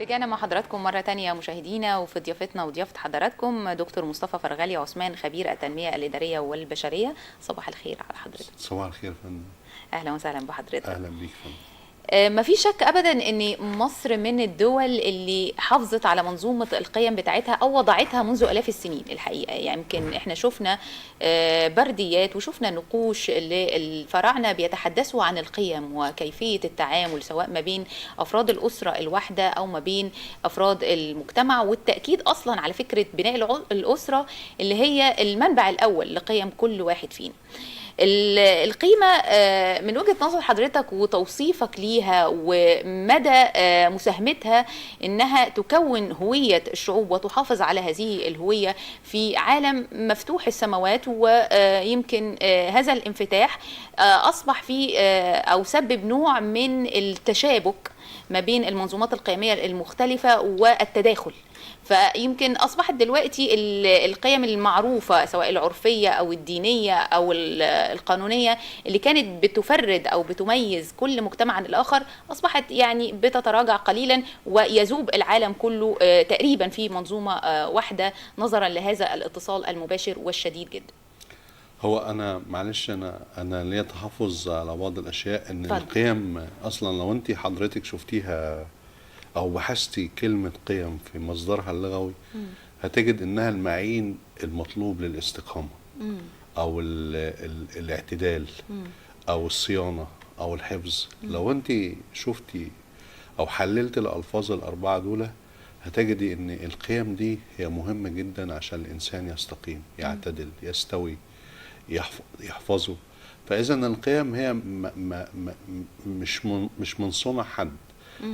رجعنا مع حضراتكم مرة تانية مشاهدينا، وفي ضيافتنا وضيافة حضراتكم دكتور مصطفى فرغلي عثمان، خبير التنمية الإدارية والبشرية. صباح الخير على حضرتك. صباح الخير يا فندم. أهلا وسهلا بحضرتك. اهلا بيك يا فندم. ما في شك ابدا ان مصر من الدول اللي حافظت على منظومه القيم بتاعتها او وضعتها منذ الاف السنين الحقيقه. يعني يمكن احنا شفنا برديات وشفنا نقوش للفراعنه بيتحدثوا عن القيم وكيفيه التعامل سواء ما بين افراد الاسره الواحده او ما بين افراد المجتمع، والتاكيد اصلا على فكره بناء الاسره اللي هي المنبع الاول لقيم كل واحد فينا. القيمة من وجهة نظر حضرتك وتوصيفك ليها ومدى مساهمتها انها تكون هوية الشعوب وتحافظ على هذه الهوية في عالم مفتوح السماوات، ويمكن هذا الانفتاح اصبح فيه او سبب نوع من التشابك ما بين المنظومات القيمية المختلفة والتداخل. فيمكن أصبحت دلوقتي القيم المعروفة سواء العرفية أو الدينية أو القانونية اللي كانت بتفرد أو بتميز كل مجتمع عن الآخر أصبحت يعني بتتراجع قليلا، ويذوب العالم كله تقريبا في منظومة واحدة نظرا لهذا الاتصال المباشر والشديد جدا. هو انا معلش انا ليا تحفظ على بعض الاشياء ان فضل. القيم اصلا لو انت حضرتك شفتيها او بحثتي كلمة قيم في مصدرها اللغوي هتجد انها المعين المطلوب للاستقامة او الاعتدال او الصيانة او الحفظ. لو انت شفتي او حللت الالفاظ الاربعة دول هتجدي ان القيم دي هي مهمة جدا عشان الانسان يستقيم، يعتدل، يستوي، يحفظه. فاذا القيم هي مش من صنع حد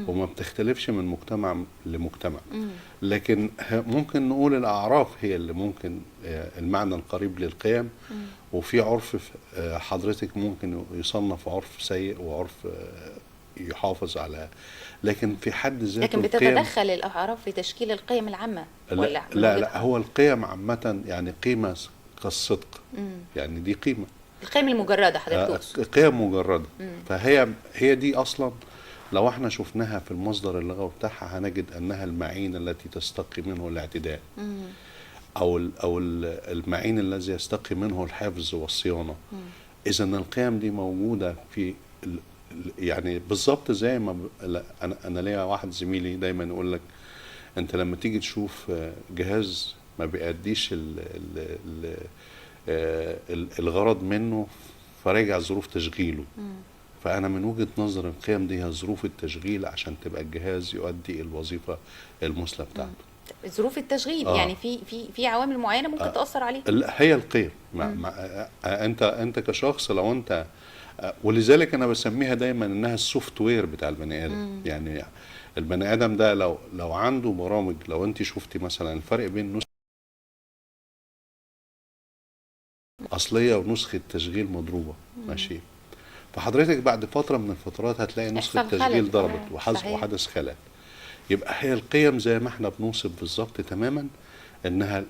وما بتختلفش من مجتمع لمجتمع، لكن ممكن نقول الاعراف هي اللي ممكن المعنى القريب للقيم. وفي عرف حضرتك ممكن يصنف عرف سيء وعرف يحافظ على، لكن في حد ذاته لكن بتتدخل الأعراف في تشكيل القيم العامة ولا لا هو القيم عامة يعني قيمة كالصدق. يعني دي قيمة، القيم المجردة حضرتك تقصد؟ قيم مجردة. فهي دي أصلا لو احنا شفناها في المصدر اللغوي بتاعها هنجد أنها المعين التي تستقي منه الاعتداء أو المعين الذي يستقي منه الحفظ والصيانة. إذا القيم دي موجودة في يعني بالظبط زي ما أنا ليا واحد زميلي دايما يقول لك أنت لما تيجي تشوف جهاز ما بيأديش الغرض منه فرجع ظروف تشغيله. فأنا من وجهة نظر القيم دي هي ظروف التشغيل عشان تبقى الجهاز يؤدي الوظيفة المثلى بتاعته. ظروف التشغيل يعني في عوامل معينة ممكن تأثر عليه. هي القيم انت كشخص لو انت، ولذلك انا بسميها دايما انها السوفت وير بتاع البني ادم. يعني البني ادم ده لو عنده برامج، لو انت شفتي مثلا الفرق بين نسخة اصلية ونسخة تشغيل مضروبة ماشي، فحضرتك بعد فترة من الفترات هتلاقي نسخة تشغيل ضربت وحدث خلل. يبقى هي القيم زي ما احنا بنوصف بالظبط تماما انها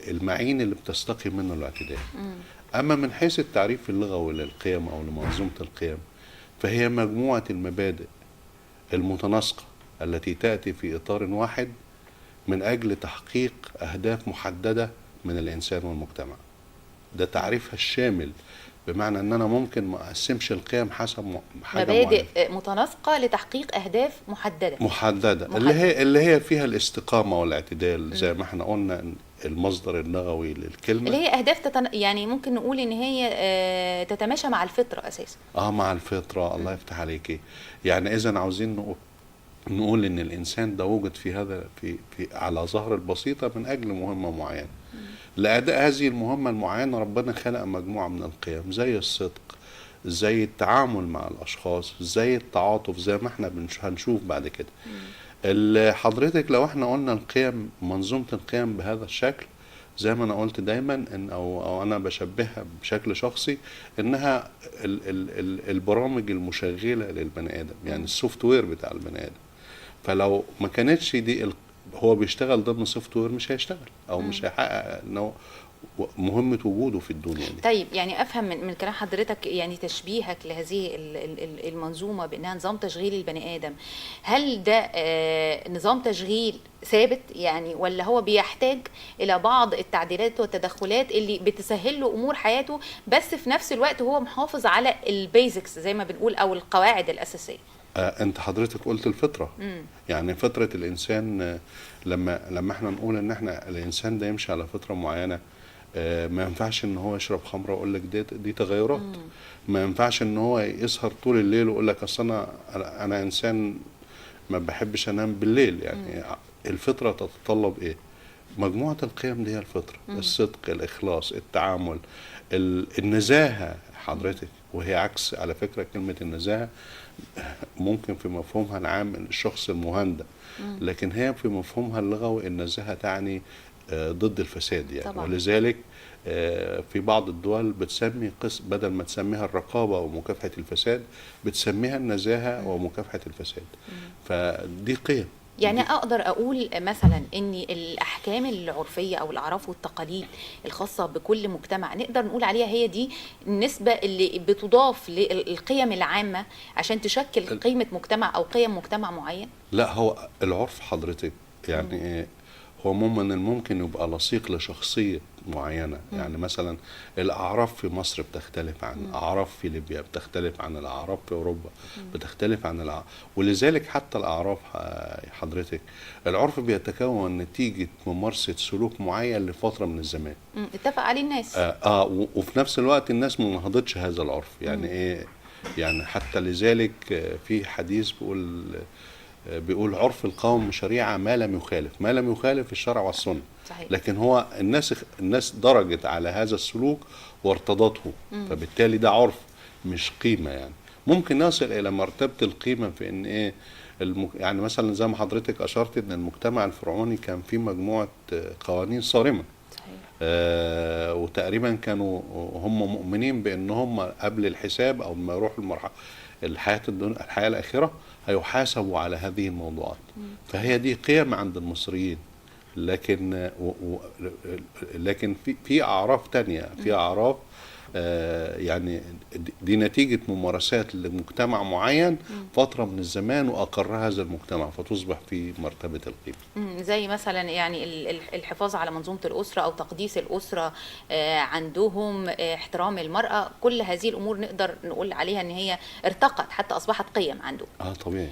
المعين اللي بتستقي منه الاعتدال. اما من حيث التعريف اللغوي للقيم او لمنظومة القيم فهي مجموعة المبادئ المتناسقة التي تأتي في اطار واحد من اجل تحقيق اهداف محددة من الانسان والمجتمع. ده تعريفها الشامل، بمعنى ان انا ممكن ما اقسمش القيم حسب حاجه مبادئ معينة. متناسقه لتحقيق اهداف محدده اللي هي فيها الاستقامه والاعتدال زي ما احنا قلنا المصدر اللغوي للكلمه، اللي هي اهداف يعني ممكن نقول ان هي تتماشى مع الفطره اساسا. مع الفطره. الله يفتح عليكي. يعني اذا عاوزين نقول ان الانسان ده وجد في هذا في على ظهر البسيطه من اجل مهمه معينه. لأداء هذه المهمة المعينة ربنا خلق مجموعة من القيم زي الصدق، زي التعامل مع الأشخاص، زي التعاطف، زي ما احنا هنشوف بعد كده. حضرتك لو احنا قلنا القيم، منظومة القيم بهذا الشكل زي ما انا قلت دايما ان او انا بشبهها بشكل شخصي انها البرامج المشغلة للبني ادم، يعني السوفت وير بتاع البني ادم. فلو ما كانتش دي هو بيشتغل ضمن سوفت وير مش هيشتغل او مش هيحقق انه مهمة وجوده في الدنيا دي. طيب يعني افهم من كلام حضرتك يعني تشبيهك لهذه المنظومه بانها نظام تشغيل البني ادم، هل ده نظام تشغيل ثابت يعني، ولا هو بيحتاج الى بعض التعديلات والتدخلات اللي بتسهل له امور حياته، بس في نفس الوقت هو محافظ على البيزكس زي ما بنقول او القواعد الاساسيه؟ انت حضرتك قلت الفطره. يعني فطره الانسان، لما احنا نقول ان احنا الانسان ده يمشي على فطره معينه، ما ينفعش ان هو يشرب خمره ويقول لك دي تغيرات. ما ينفعش ان هو يسهر طول الليل ويقول لك اصل انا انسان ما بحبش انام بالليل. يعني الفطره تتطلب ايه؟ مجموعه القيم دي هي الفطره. الصدق، الاخلاص، التعامل، النزاهه حضرتك، وهي عكس على فكره كلمه النزاهه ممكن في مفهومها العام الشخص المهندم، لكن هي في مفهومها اللغوي النزاهه تعني ضد الفساد يعني. طبعا. ولذلك في بعض الدول بتسمي بدل ما تسميها الرقابه ومكافحه الفساد بتسميها النزاهه ومكافحه الفساد. فدي قيم. يعني اقدر اقول مثلا ان الاحكام العرفيه او الاعراف والتقاليد الخاصه بكل مجتمع نقدر نقول عليها هي دي النسبه اللي بتضاف للقيم العامه عشان تشكل قيمه مجتمع او قيم مجتمع معين؟ لا، هو العرف حضرتك يعني هو من الممكن يبقى لصيق لشخصية معينة. يعني مثلا الأعراف في مصر بتختلف عن الأعراف في ليبيا، بتختلف عن الأعراف في أوروبا، بتختلف عن ولذلك حتى الأعراف حضرتك العرف بيتكون نتيجة ممارسة سلوك معين لفترة من الزمان اتفق عليه الناس. وفي نفس الوقت الناس ما نهضتش هذا العرف. يعني إيه؟ يعني حتى لذلك في حديث بيقول عرف القوم شريعة ما لم يخالف الشرع والسنة. صحيح. لكن هو الناس درجت على هذا السلوك وارتضته، فبالتالي ده عرف مش قيمة. يعني ممكن نصل إلى مرتبة القيمة في إن إيه يعني مثلا زي ما حضرتك أشرت إن المجتمع الفرعوني كان فيه مجموعة قوانين صارمة. صحيح. وتقريبا كانوا هم مؤمنين بأن هم قبل الحساب أو ما يروحوا المرحلة الحياة الآخرة هيحاسبوا على هذه الموضوعات. فهي دي قيم عند المصريين. لكن في أعراف تانية، في أعراف يعني دي نتيجة ممارسات لمجتمع معين فترة من الزمان وأقر هذا المجتمع فتصبح في مرتبة القيمة. زي مثلا يعني الحفاظ على منظومة الأسرة أو تقديس الأسرة عندهم، احترام المرأة، كل هذه الأمور نقدر نقول عليها أن هي ارتقت حتى أصبحت قيم عندهم. طبيعي.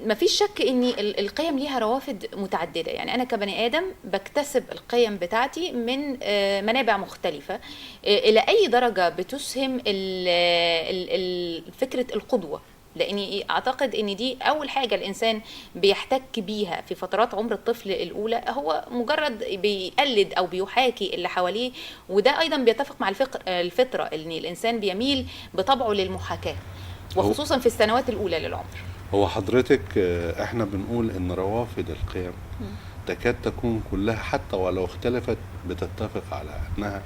مفيش شك أن القيم ليها روافد متعددة. يعني أنا كبني آدم بكتسب القيم بتاعتي من منابع مختلفة. إلى أي درجة بتسهم فكرة القدوة؟ لاني اعتقد ان دي اول حاجه الانسان بيحتك بيها في فترات عمر الطفل الاولى، هو مجرد بيقلد او بيحاكي اللي حواليه، وده ايضا بيتفق مع الفطره ان الانسان بيميل بطبعه للمحاكاه وخصوصا في السنوات الاولى للعمر. هو حضرتك احنا بنقول ان روافد القيم تكاد تكون كلها حتى ولو اختلفت بتتفق على انها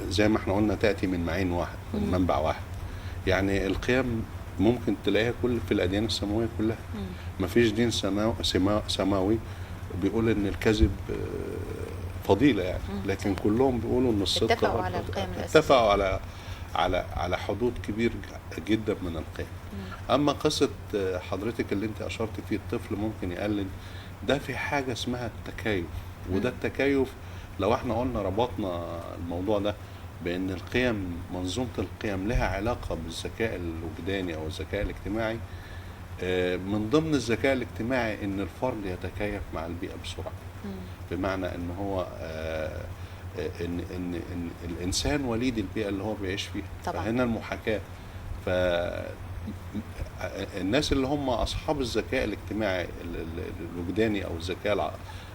زي ما احنا قلنا تاتي من معين واحد، من منبع واحد. يعني القيم ممكن تلاقيها في الأديان السماوية كلها. مفيش دين سماوي بيقول إن الكذب فضيلة يعني. لكن كلهم بيقولوا إن الصدق اتفقوا على القيم الأساسية، اتفقوا على حدود كبير جدا من القيم. أما قصة حضرتك اللي أنت أشرت فيه الطفل ممكن يقلد، ده في حاجة اسمها التكيف. وده التكيف لو احنا قلنا ربطنا الموضوع ده بأن القيم، منظومة القيم لها علاقة بالذكاء الوجداني أو الذكاء الاجتماعي. من ضمن الذكاء الاجتماعي أن الفرد يتكيف مع البيئة بسرعة. بمعنى أن هو إن الإنسان وليد البيئة اللي هو بيعيش فيها. طبعا. فهنا المحاكاة. فالناس اللي هم أصحاب الذكاء الاجتماعي الوجداني أو الذكاء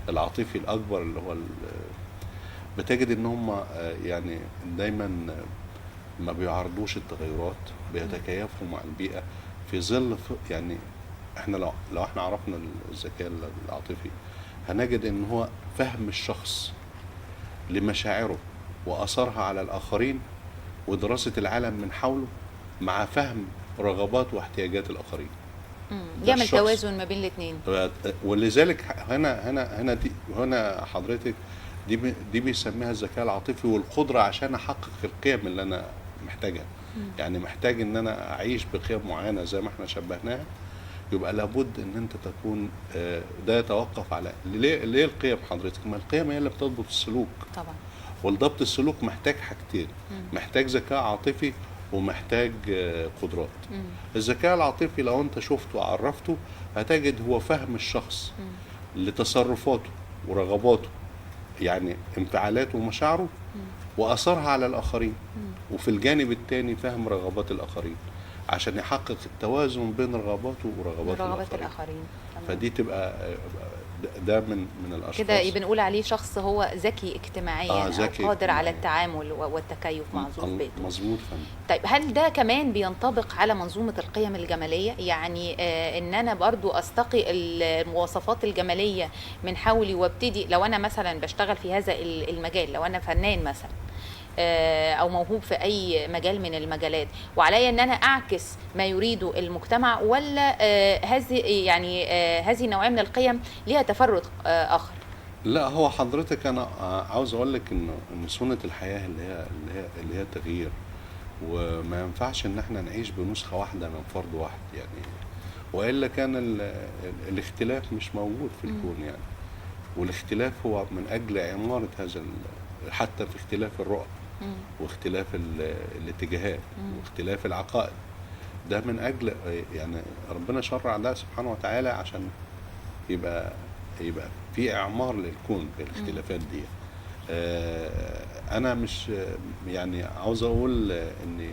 العاطفي الأكبر اللي هو بتجد ان هم يعني دايما ما بيعرضوش التغيرات، بيتكيفوا مع البيئة في ظل يعني احنا لو احنا عرفنا الذكاء العاطفي هنجد ان هو فهم الشخص لمشاعره وأثرها على الآخرين ودراسة العالم من حوله مع فهم رغبات واحتياجات الآخرين. يعمل توازن ما بين الاثنين. ولذلك هنا حضرتك دي بيسميها الذكاء العاطفي، والقدره عشان احقق القيم اللي انا محتاجها. يعني محتاج ان انا اعيش بقيم معينه زي ما احنا شبهناها، يبقى لابد ان انت تكون ده يتوقف على ليه القيم حضرتك؟ ما القيم هي اللي بتضبط السلوك طبعا. والضبط السلوك محتاج حاجتين، محتاج ذكاء عاطفي ومحتاج قدرات. الذكاء العاطفي لو انت شفته وعرفته هتجد هو فهم الشخص لتصرفاته ورغباته، يعني انفعالاته ومشاعره واثرها على الاخرين، وفي الجانب الثاني فهم رغبات الاخرين عشان يحقق التوازن بين رغباته ورغبات الآخرين. فدي تبقى ده من الاشخاص كده بنقول عليه شخص هو ذكي اجتماعيا، ذكي قادر اجتماعيا على التعامل والتكيف مع ظروف بيته. مظبوط فندم. طيب هل ده كمان بينطبق على منظومة القيم الجمالية؟ يعني ان انا برضو استقي المواصفات الجمالية من حولي وابتدي، لو انا مثلا بشتغل في هذا المجال، لو انا فنان مثلا او موهوب في اي مجال من المجالات، وعليا ان انا اعكس ما يريده المجتمع، ولا هذه النوعيه من القيم ليها تفرد اخر؟ لا، هو حضرتك انا عاوز اقول لك ان سنه الحياه اللي هي تغيير، وما ينفعش ان احنا نعيش بنسخه واحده من فرد واحد يعني، والا كان الاختلاف مش موجود في الكون يعني. والاختلاف هو من اجل عماره هذا، حتى في اختلاف الرؤى واختلاف الاتجاهات واختلاف العقائد، ده من اجل يعني ربنا شرع ده سبحانه وتعالى عشان يبقى في اعمار للكون بالاختلافات دي. انا مش يعني عاوز اقول ان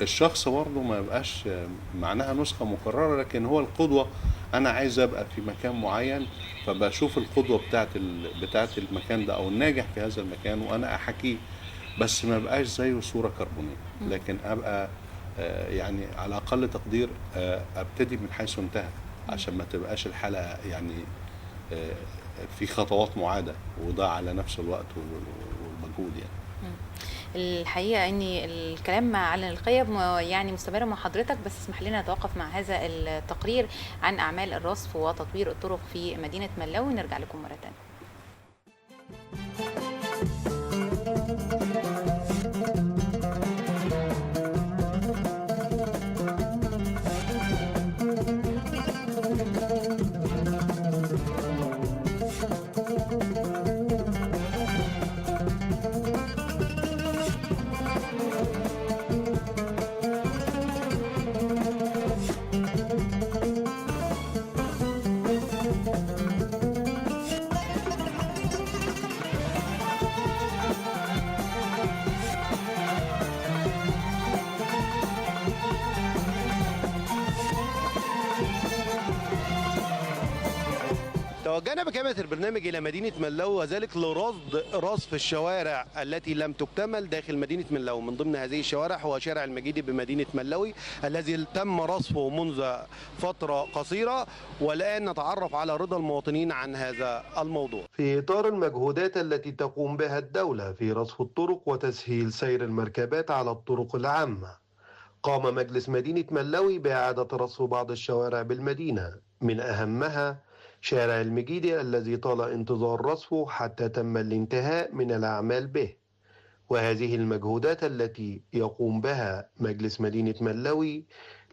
الشخص برضه ما يبقاش معناها نسخه مكرره، لكن هو القدوه. انا عايز ابقى في مكان معين، فبشوف القدوه بتاعت المكان ده او الناجح في هذا المكان وانا احكيه، بس ما بقاش زيه صوره كربونيه، لكن ابقى يعني على اقل تقدير ابتدي من حيث انتهى، عشان ما تبقاش الحلقه يعني في خطوات معاده وده على نفس الوقت والمجهود يعني. الحقيقه اني الكلام عن القيم يعني مستمر مع حضرتك، بس اسمح لنا نتوقف مع هذا التقرير عن اعمال الرصف وتطوير الطرق في مدينه ملاوي، ونرجع لكم مره ثانيه. توجهنا بكاميرا البرنامج إلى مدينة ملاوي، وذلك لرصد رصف الشوارع التي لم تكتمل داخل مدينة ملاوي. من ضمن هذه الشوارع هو شارع المجيدي بمدينة ملاوي الذي تم رصفه منذ فترة قصيرة، والآن نتعرف على رضا المواطنين عن هذا الموضوع. في إطار المجهودات التي تقوم بها الدولة في رصف الطرق وتسهيل سير المركبات على الطرق العامة، قام مجلس مدينة ملاوي بإعادة رصف بعض الشوارع بالمدينة، من أهمها شارع المجيدي الذي طال انتظار رصفه حتى تم الانتهاء من الأعمال به. وهذه المجهودات التي يقوم بها مجلس مدينة ملاوي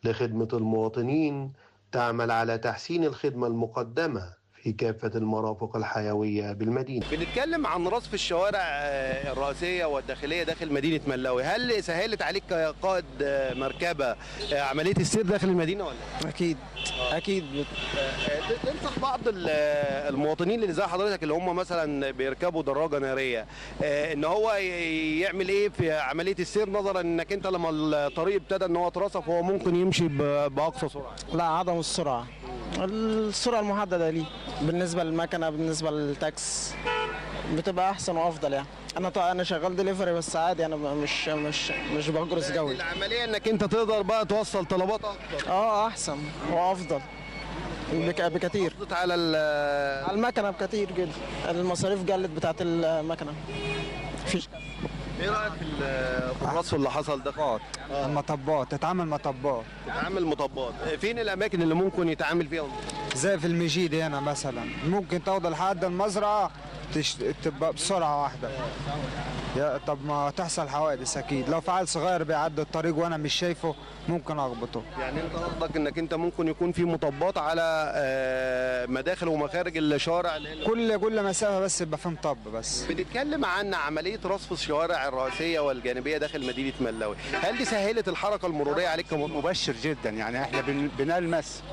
لخدمة المواطنين تعمل على تحسين الخدمة المقدمة في كافة المرافق الحيوية بالمدينة. بنتكلم عن رصف الشوارع الرئيسية والداخلية داخل مدينة ملاوي، هل سهلت عليك كقائد مركبة عملية السير داخل المدينة ولا؟ أكيد. تنصح بعض المواطنين اللي زي حضرتك اللي هم مثلا بيركبوا دراجة نارية ان هو يعمل ايه في عملية السير، نظرا انك انت لما الطريق ابتدى ان هو اترصف هو ممكن يمشي بأقصى سرعة؟ لا، عدم السرعة المحددة ليه بالنسبة للمكنة، بالنسبة للتاكس بتبقى أحسن وأفضل يعني. أنا شغال دليفري بس عادي، أنا مش بجرس جوي. العملية إنك أنت تقدر بقى توصل طلبات أكتر. أحسن وأفضل بكتير. على المكنة بكتير جدا، المصاريف قلت بتاعت المكنة. مفيش. ايه رايك في الرصف اللي حصل ده؟ المطبات تتعمل مطبات. فين الاماكن اللي ممكن يتعامل فيها؟ زي في المجيد هنا مثلا، ممكن تاخد لحد المزرعه تبقى بسرعه واحده. طب ما تحصل حوادث اكيد، لو فعل صغير بيعدي الطريق وانا مش شايفه ممكن اخبطه. يعني انت قصدك انك انت ممكن يكون في مطبات على مداخل ومخارج الشوارع كل مسافه بس يبقى في مطب بس. بنتكلم عن عمليه رصف الشوارع الرئيسيه والجانبيه داخل مدينه ملاوي، هل دي سهلت الحركه المروريه عليك مبشر جدا. يعني احنا بنلمس،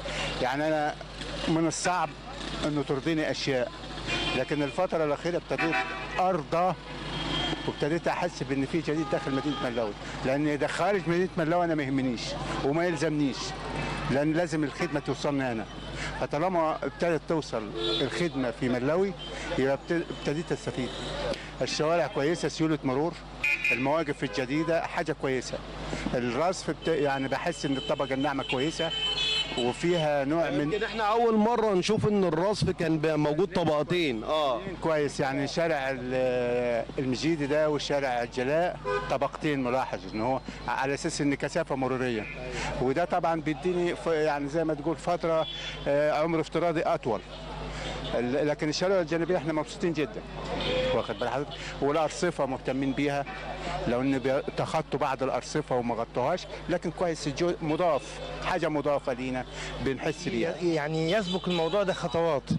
يعني انا من الصعب انه ترضيني اشياء، لكن الفتره الاخيره ابتديت ارضى وابتديت احس بان في جديد داخل مدينه ملاوي، لان ده خارج مدينه ملاوي انا ما يهمنيش وما يلزمنيش، لان لازم الخدمه توصلني انا. فطالما ابتدت توصل الخدمه في ملاوي يبقى ابتديت استفيد. الشوارع كويسه، سيوله مرور، المواقف الجديده حاجه كويسه. الرصف يعني بحس ان الطبقه الناعمه كويسه وفيها نوع من، يمكن احنا اول مره نشوف ان الرصف كان موجود طبقتين. كويس. يعني شارع المجيدي ده والشارع الجلاء طبقتين، ملاحظ ان هو على اساس ان كثافه مروريه، وده طبعا بيديني يعني زي ما تقول فتره عمر افتراضي اطول. لكن الشوارع الجانبيه احنا مبسوطين جدا، واخد بال حضرتك، والارصفه مهتمين بيها، لو ان تخطوا بعض الارصفه وما غطوهاش، لكن كويس مضاف، حاجه مضافه لينا بنحس بيها. يعني يسبق الموضوع ده خطوات،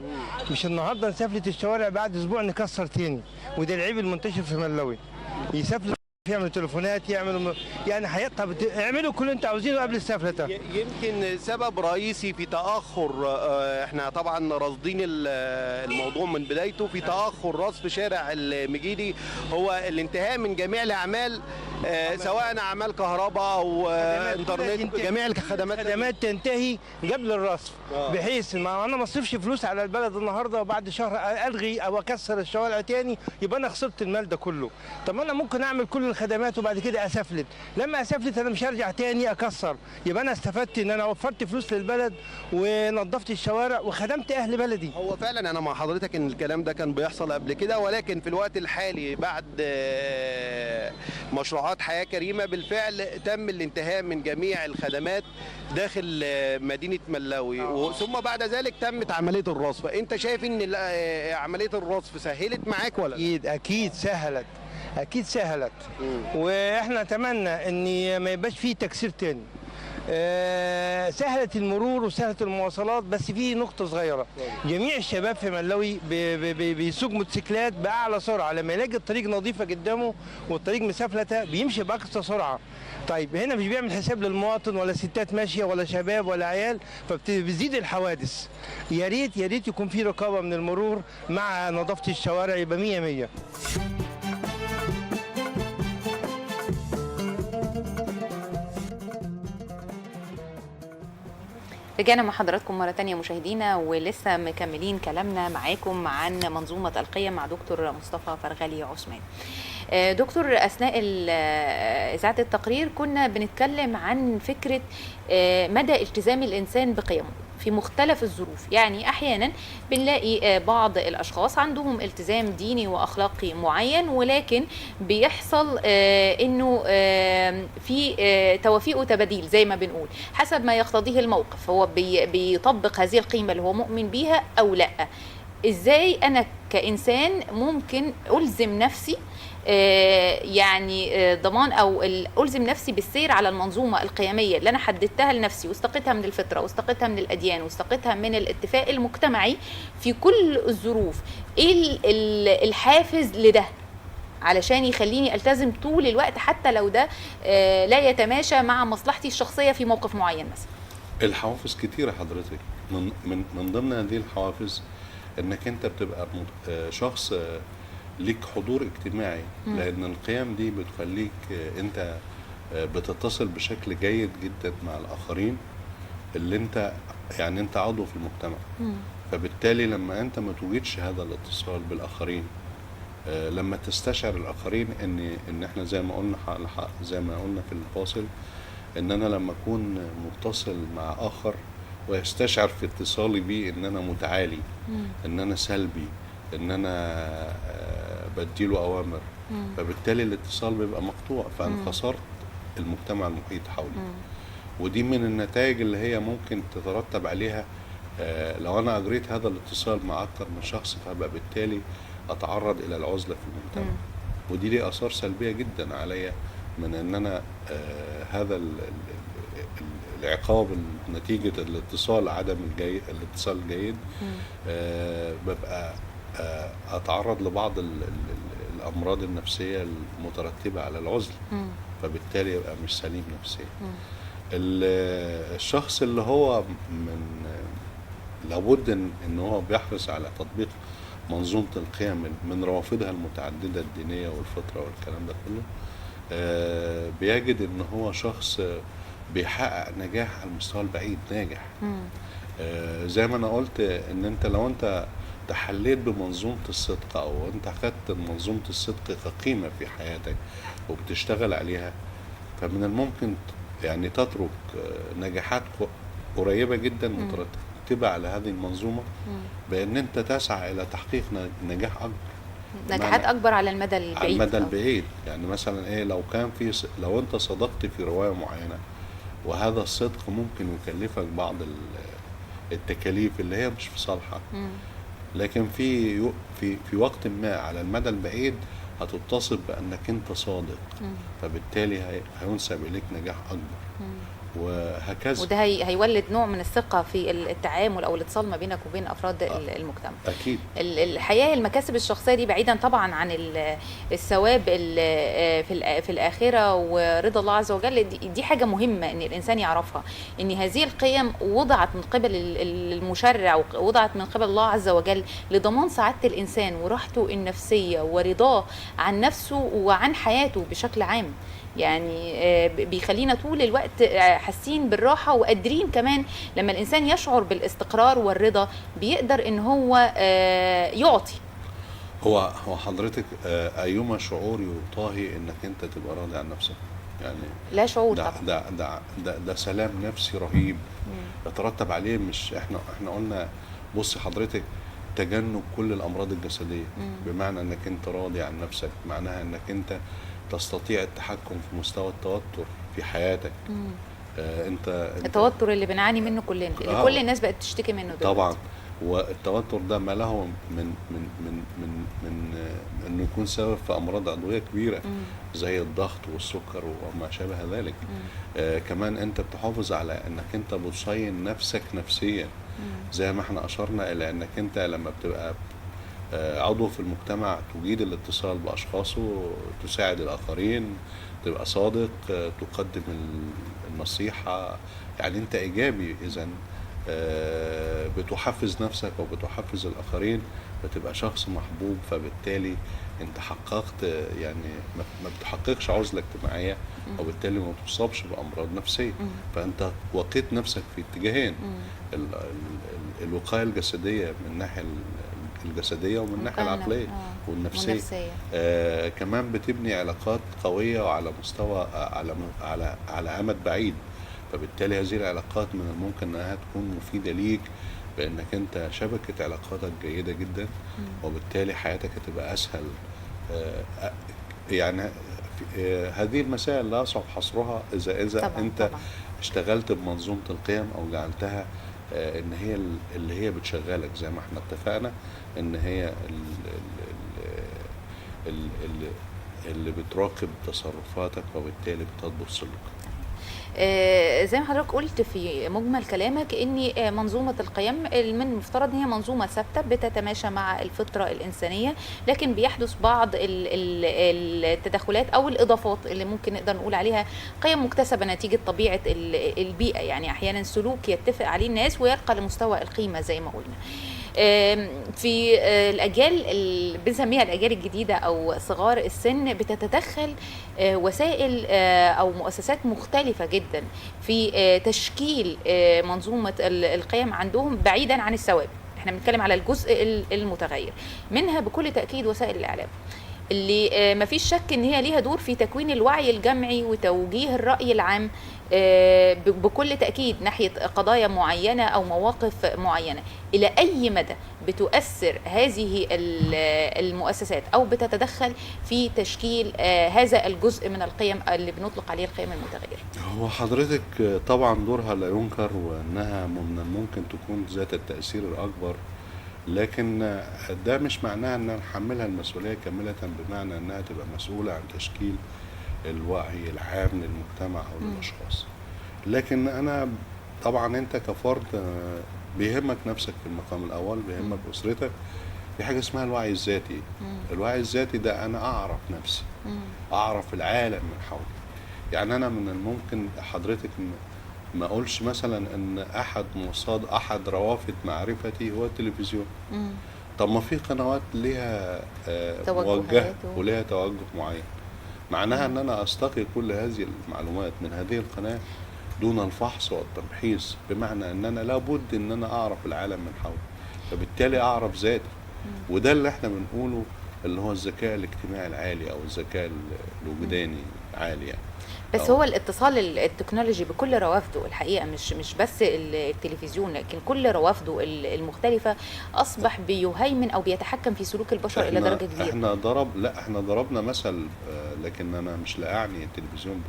مش النهارده نسفلت الشوارع بعد اسبوع نكسر تاني، وده العيب المنتشر في ملاوي. يسفلت، يعملوا تليفونات، يعملوا يعني حياة. طب اعملوا كل اللي انتوا عاوزينه قبل السفلته. يمكن سبب رئيسي في تاخر، احنا طبعا راصدين الموضوع من بدايته، في تاخر رصف شارع المجيدي هو الانتهاء من جميع الاعمال، سواء اعمال كهرباء او انترنت، جميع الخدمات تنتهي قبل الرصف، بحيث ما انا ما اصرفش فلوس على البلد النهارده وبعد شهر الغي او اكسر الشوارع تاني، يبقى انا خسرت المال ده كله. طب انا ممكن اعمل كل الخدمات وبعد كده اسفلت، لما اسفلت انا مش هرجع تاني اكسر، يبقى انا استفدت ان انا وفرت فلوس للبلد ونظفت الشوارع وخدمت اهل بلدي. هو فعلا انا مع حضرتك ان الكلام ده كان بيحصل قبل كده، ولكن في الوقت الحالي بعد مشروعات حياه كريمه بالفعل تم الانتهاء من جميع الخدمات داخل مدينه ملاوي، ثم بعد ذلك تمت عمليه الرصف. انت شايف ان عمليه الرصف سهلت معاك ولا؟ اكيد سهلت، اكيد سهلت. واحنا نتمنى ان ما يبقاش فيه تكسير تاني. سهلت المرور وسهلت المواصلات، بس في نقطة صغيرة، جميع الشباب في ملاوي بيسوق موتوسيكلات بأعلى سرعة، لما يلاقي الطريق نظيفة قدامه والطريق مسافلته بيمشي بأقصى سرعة. طيب هنا مش بيعمل حساب للمواطن ولا ستات ماشية ولا شباب ولا عيال، فبتزيد الحوادث. يا ريت يكون في رقابة من المرور مع نظافة الشوارع، يبقى 100. رجعنا مع حضراتكم مرة تانية مشاهدينا، ولسه مكملين كلامنا معاكم عن منظومة القيم مع دكتور مصطفى فرغلي عثمان. دكتور، أثناء إذاعة التقرير كنا بنتكلم عن فكرة مدى التزام الإنسان بقيمه في مختلف الظروف. يعني أحيانا بنلاقي بعض الأشخاص عندهم التزام ديني وأخلاقي معين، ولكن بيحصل إنه في توافيق وتباديل زي ما بنقول حسب ما يقتضيه الموقف، هو بيطبق هذه القيمة اللي هو مؤمن بيها أو لأ. إزاي أنا كإنسان ممكن ألزم نفسي يعني ضمان او الزم نفسي بالسير على المنظومه القيميه اللي انا حددتها لنفسي واستقيتها من الفطره واستقيتها من الاديان واستقيتها من الاتفاق المجتمعي في كل الظروف؟ ايه الحافز لده علشان يخليني التزم طول الوقت حتى لو ده لا يتماشى مع مصلحتي الشخصيه في موقف معين مثلا؟ الحوافز كتيره حضرتك، من ضمن هذه الحوافز انك انت بتبقى شخص ليك حضور اجتماعي، لان القيم دي بتخليك انت بتتصل بشكل جيد جدا مع الاخرين اللي انت يعني انت عضو في المجتمع. فبالتالي لما انت ما توجدش هذا الاتصال بالاخرين، لما تستشعر الاخرين ان احنا زي ما قلنا في الفاصل، ان انا لما اكون متصل مع اخر ويستشعر في اتصالي بيه ان انا متعالي، ان انا سلبي، ان انا بديله اوامر، فبالتالي الاتصال بيبقى مقطوع، فانا خسرت المجتمع المحيط حولي. ودي من النتائج اللي هي ممكن تترتب عليها لو انا اجريت هذا الاتصال مع اكتر من شخص فبقى بالتالي اتعرض الى العزله في المجتمع، ودي ليه اثار سلبيه جدا عليا من ان انا هذا العقاب نتيجه الاتصال عدم الاتصال الجيد، ببقى اتعرض لبعض الامراض النفسيه المترتبه على العزله، فبالتالي يبقى مش سليم نفسيا. الشخص اللي هو لابد ان هو بيحرص على تطبيق منظومه القيم من روافدها المتعدده الدينيه والفطره والكلام ده كله، بيجد ان هو شخص بيحقق نجاح على المستوى البعيد، ناجح. زي ما انا قلت ان انت لو انت تحليت بمنظومه الصدق او انت اخذت منظومه الصدق كقيمه في حياتك وبتشتغل عليها، فمن الممكن يعني تترك نجاحات قريبه جدا مترتبه على هذه المنظومه، بان انت تسعى الى تحقيق نجاح اكبر، نجاحات اكبر على المدى البعيد. على المدى البعيد. يعني مثلا ايه، لو انت صدقت في روايه معينه وهذا الصدق ممكن يكلفك بعض التكاليف اللي هي مش في صالحك، لكن في وقت ما على المدى البعيد هتتصف بانك انت صادق، فبالتالي هينسب اليك نجاح اكبر، وهكذا. وده هيولد نوع من الثقه في التعامل او الاتصال ما بينك وبين افراد المجتمع. اكيد. الحقيقه المكاسب الشخصيه دي بعيدا طبعا عن الثواب في الاخره ورضا الله عز وجل، دي حاجه مهمه ان الانسان يعرفها، ان هذه القيم وضعت من قبل المشرع ووضعت من قبل الله عز وجل لضمان سعاده الانسان وراحته النفسيه ورضاه عن نفسه وعن حياته بشكل عام. يعني بيخلينا طول الوقت حاسين بالراحه وقادرين كمان لما الانسان يشعر بالاستقرار والرضا بيقدر ان هو يعطي. هو حضرتك ايما شعور يطاهي انك انت تبقى راضي عن نفسك؟ يعني لا شعور ده طبعا. ده سلام نفسي رهيب يترتب عليه. مش احنا قلنا بصي حضرتك، تجنب كل الامراض الجسديه، بمعنى انك انت راضي عن نفسك معناها انك انت تستطيع التحكم في مستوى التوتر في حياتك. انت التوتر اللي بنعاني منه كلنا، اللي كل الناس بقت تشتكي منه دلوقتي. طبعا. والتوتر ده ما له من من من من من انه يكون سبب في امراض عضويه كبيره زي الضغط والسكر وما شابه ذلك. كمان انت بتحافظ على انك انت بتصين نفسك نفسيا، زي ما احنا اشرنا الى انك انت لما بتبقى عضو في المجتمع تجيد الاتصال باشخاصه، تساعد الاخرين، تبقى صادق، تقدم النصيحه، يعني انت ايجابي. اذا بتحفز نفسك وبتحفز الاخرين، بتبقى شخص محبوب، فبالتالي انت حققت، يعني ما بتحققش عزله اجتماعيه، وبالتالي ما تصابش بامراض نفسيه. فانت وقيت نفسك في اتجاهين، الوقايه الجسديه من الناحيه الجسديه ومن الناحيه العقليه والنفسيه. كمان بتبني علاقات قويه وعلى مستوى على امد بعيد، فبالتالي هذه العلاقات من الممكن انها تكون مفيده ليك، بانك انت شبكه علاقاتك جيده جدا، وبالتالي حياتك هتبقى اسهل. يعني هذه المسائل لا يصعب حصرها اذا طبعًا انت طبعًا اشتغلت بمنظومه القيم او جعلتها ان هي اللي هي بتشغلك، زي ما احنا اتفقنا ان هي اللي بتراقب تصرفاتك وبالتالي بتضبط سلوكك. زي ما حضرتك قلت في مجمل كلامك ان منظومه القيم من المفترض ان هي منظومه ثابته بتتماشى مع الفطره الانسانيه، لكن بيحدث بعض التدخلات او الاضافات اللي ممكن نقدر نقول عليها قيم مكتسبه نتيجه طبيعه البيئه. يعني احيانا سلوك يتفق عليه الناس ويرقى لمستوى القيمه زي ما قلنا. في الأجيال اللي بنسميها الأجيال الجديدة أو صغار السن بتتدخل وسائل أو مؤسسات مختلفة جدا في تشكيل منظومة القيم عندهم بعيدا عن الثوابت. احنا بنتكلم على الجزء المتغير منها بكل تأكيد وسائل الإعلام، اللي مفيش شك ان هي ليها دور في تكوين الوعي الجمعي وتوجيه الرأي العام بكل تأكيد ناحية قضايا معينة أو مواقف معينة. إلى أي مدى بتؤثر هذه المؤسسات أو بتتدخل في تشكيل هذا الجزء من القيم اللي بنطلق عليه القيم المتغيرة؟ هو حضرتك طبعا دورها لا ينكر، وأنها من الممكن تكون ذات التأثير الأكبر، لكن ده مش معناها أن نحملها المسؤولية كاملة، بمعنى أنها تبقى مسؤولة عن تشكيل الوعي العام للمجتمع أو للأشخاص. لكن أنا طبعا أنت كفرد بيهمك نفسك في المقام الأول، بيهمك أسرتك، في حاجة اسمها الوعي الذاتي. الوعي الذاتي ده أنا أعرف نفسي، أعرف العالم من حولي. يعني أنا من الممكن حضرتك ما أقولش مثلا أن أحد روافد معرفتي هو التلفزيون. طب ما في قنوات ليها موجهة وليها توجه معين، معناها أن أنا أستقي كل هذه المعلومات من هذه القناة دون الفحص والتمحيص، بمعنى أن أنا لابد أن أنا أعرف العالم من حولي، فبالتالي أعرف ذاتي. وده اللي احنا بنقوله اللي هو الذكاء الاجتماعي العالي أو الذكاء الوجداني عالي يعني. بس هو الاتصال التكنولوجي بكل روافده الحقيقة، مش بس التلفزيون، لكن كل روافده المختلفة أصبح بيهيمن أو بيتحكم في سلوك البشر إلى درجة كبيرة. احنا ضربنا مثل، لكن أنا مش لاعني التلفزيون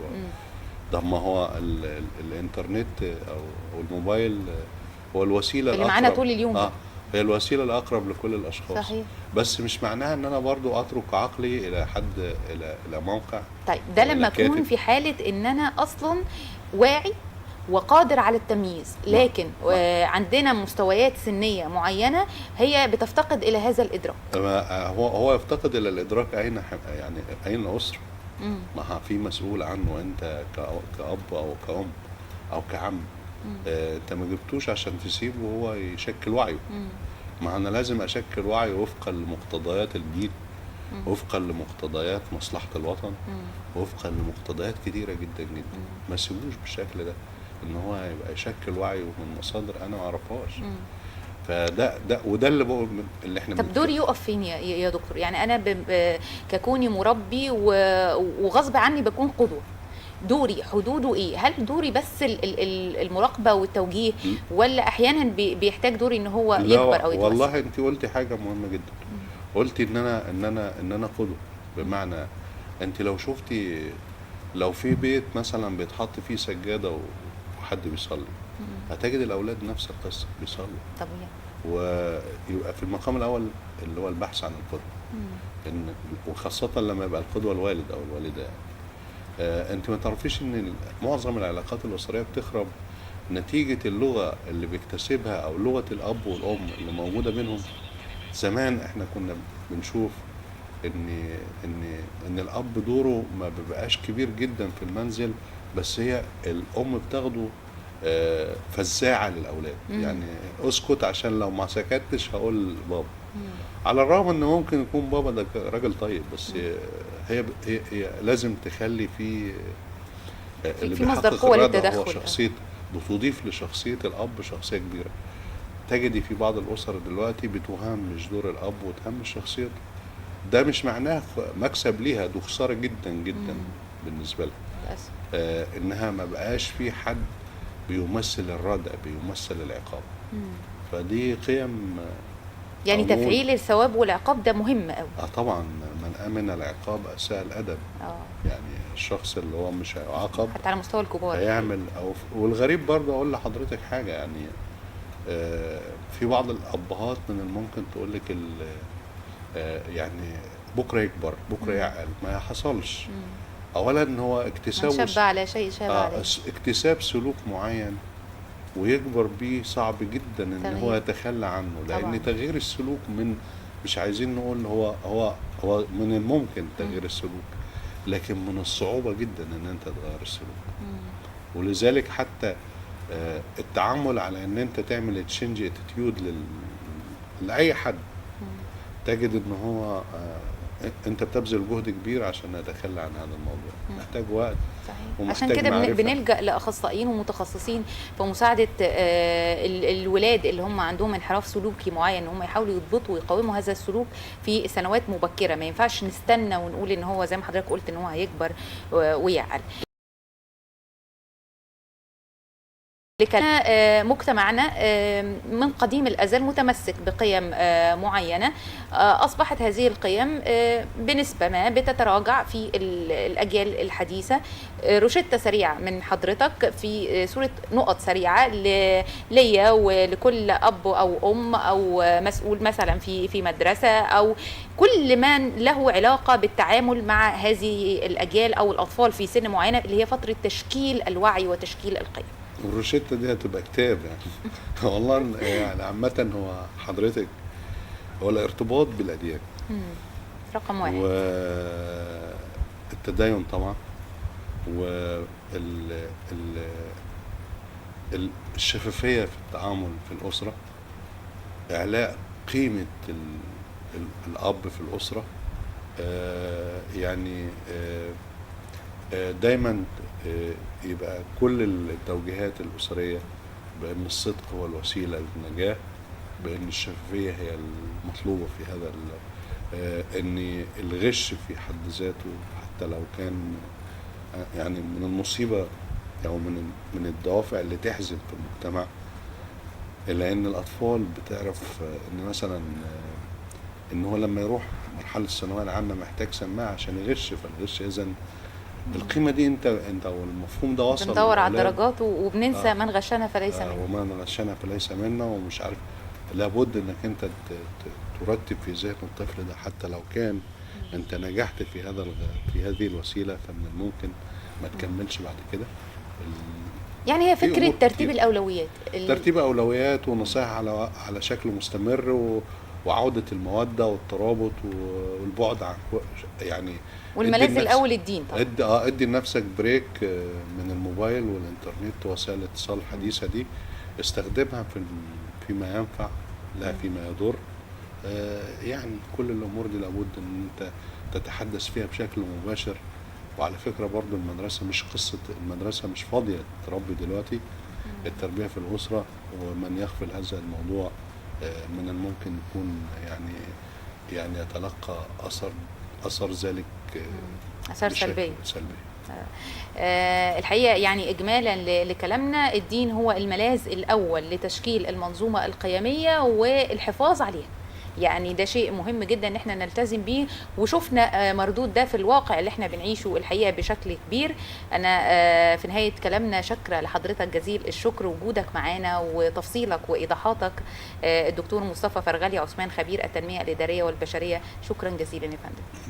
ده. ما هو الإنترنت أو الموبايل هو الوسيلة اللي معانا طول اليوم. هي الوسيلة الأقرب لكل الأشخاص. صحيح. بس مش معناها أن أنا برضو أترك عقلي إلى موقع. طيب ده لما أكون في حالة أن أنا أصلا واعي وقادر على التمييز، لكن عندنا مستويات سنية معينة هي بتفتقد إلى هذا الإدراك. هو يفتقد إلى الإدراك يعني أين أسرة؟ ما في مسؤول عنه أنت كأب أو كأم أو كعم. انت ما جبتوش عشان تسيبه هو يشكل وعيه. ما انا لازم اشكل وعي وفقا لمقتضيات الجيل، وفقا لمقتضيات مصلحة الوطن، وفقا لمقتضيات كتيرة جدا جدا. ما سيبوش بالشكل ده ان هو يبقى يشكل وعيه من مصادر انا ما اعرفهاش. فده وده اللي احنا طب دوري يقف فين يا دكتور؟ يعني انا ككوني مربي وغصب عني بكون قدوة، دوري حدوده ايه؟ هل دوري بس المراقبه والتوجيه، ولا احيانا بيحتاج دوري ان هو يكبر او يتوسع؟ والله انت قلتي حاجه مهمه جدا. قلتي ان انا قدوه، بمعنى انت لو في بيت مثلا بيتحط فيه سجاده وحد بيصلي، هتجد الاولاد نفس القصه بيصلوا. طبيعي. ويبقى في المقام الاول اللي هو البحث عن القدوه، وخاصه لما يبقى القدوه الوالد او الوالده. انت ما تعرفيش ان معظم العلاقات الاسريه بتخرب نتيجه اللغه اللي بيكتسبها او لغه الاب والام اللي موجوده بينهم. زمان احنا كنا بنشوف ان الاب دوره ما بيبقاش كبير جدا في المنزل، بس هي الام بتاخده فزاعه للاولاد. يعني اسكت عشان لو ما سكتش هقول بابا. على الرغم ان ممكن يكون بابا ده راجل طيب، بس هي لازم تخلي في اللي في مصدر قوه للتدخل، هو شخصيه بتضيف لشخصيه الاب شخصيه كبيره. تجدي في بعض الاسر دلوقتي بتهمش دور الاب وتهمش شخصيته. ده مش معناه مكسب ليها، ده خساره جدا جدا بالنسبه لها. انها ما بقاش في حد بيمثل الردع، بيمثل العقاب. فدي قيم يعني تفعيل الثواب والعقاب ده مهم قوي. طبعا، من امن العقاب اساء الادب. يعني الشخص اللي هو مش هيعاقب حتى على مستوى الكبار هيعمل والغريب برضه اقول لحضرتك حاجه، يعني في بعض الابهات من الممكن تقول لك يعني بكره يكبر، بكره يعقل. ما حصلش. اولا هو اكتساب شاب على شيء شاب عليه، اكتساب سلوك معين ويكبر بيه صعب جدا ان هو يتخلى عنه. لان طبعا تغيير السلوك مش عايزين نقول هو من الممكن تغيير السلوك، لكن من الصعوبة جدا ان انت تغير السلوك. ولذلك حتى التعامل على ان انت تعمل تشينج اتيتيود لاي حد، تجد ان هو انت بتبذل جهد كبير عشان نتخلى عن هذا الموضوع. محتاج وقت. صحيح. عشان كده بنلجأ لاخصائيين ومتخصصين في مساعده الولاد اللي هم عندهم انحراف سلوكي معين، ان هم يحاولوا يضبطوا ويقاوموا هذا السلوك في سنوات مبكره. ما ينفعش نستنى ونقول ان هو زي ما حضرتك قلت ان هو هيكبر ويعقل. مجتمعنا من قديم الأزل متمسك بقيم معينة، أصبحت هذه القيم بنسبة ما بتتراجع في الأجيال الحديثة. روشتة سريعة من حضرتك في صورة نقط سريعة ليا ولكل أب أو أم أو مسؤول مثلا في مدرسة أو كل من له علاقة بالتعامل مع هذه الأجيال أو الأطفال في سن معينة اللي هي فترة تشكيل الوعي وتشكيل القيم. والروشتة دي هتبقى كتاب يعني. والله يعني عامة هو حضرتك هو الارتباط بالأديان رقم واحد، والتدين طبعا، والشفافية في التعامل في الأسرة، إعلاء قيمة الأب في الأسرة، يعني دايما يبقى كل التوجيهات الأسرية بأن الصدق هو الوسيلة للنجاة، بأن الشفافية هي المطلوبة في هذا، أن الغش في حد ذاته حتى لو كان يعني من المصيبة أو من الدوافع اللي تحزن في المجتمع، إلا أن الأطفال بتعرف أن مثلا أن هو لما يروح مرحلة الثانوية العامة محتاج سماعة عشان يغش، فالغش إذن القيمة دي انت والمفهوم ده وصل، بندور على الدرجات وبننسى من غشنا فليس منا، ومن غشنا فليس منا، ومش عارف. لابد انك انت ترتب في ذهن الطفل ده حتى لو كان انت نجحت في هذه الوسيلة، فمن الممكن ما تكملش بعد كده. يعني هي فكرة ترتيب الأولويات، ترتيب أولويات ونصائح على شكل مستمر، وعودة المودة والترابط والبعد عن يعني والملاذ الأول الدين طبعا. ادي لنفسك بريك من الموبايل والإنترنت ووسائل الاتصال الحديثة دي، استخدمها فيما ينفع لا فيما يضر. يعني كل الأمور دي لابد أن أنت تتحدث فيها بشكل مباشر. وعلى فكرة برضو المدرسة مش قصة، المدرسة مش فاضية تربي دلوقتي، التربية في الأسرة، ومن يغفل هذا الموضوع من الممكن يكون يعني يتلقى أثر ذلك، أثار سلبية. الحقيقة يعني إجمالا لكلامنا، الدين هو الملاذ الأول لتشكيل المنظومة القيمية والحفاظ عليها. يعني ده شيء مهم جدا ان احنا نلتزم بيه، وشفنا مردود ده في الواقع اللي احنا بنعيشه الحقيقه بشكل كبير. انا في نهايه كلامنا شكرا لحضرتك جزيل الشكر، وجودك معانا وتفصيلك وايضاحاتك. الدكتور مصطفى فرغلي عثمان، خبير التنميه الاداريه والبشريه، شكرا جزيلا يا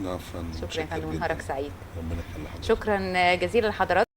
فندم. شكرا يا فندم، نهارك سعيد. ربنا يخلي حضرتك. شكرا جزيلا لحضرتك.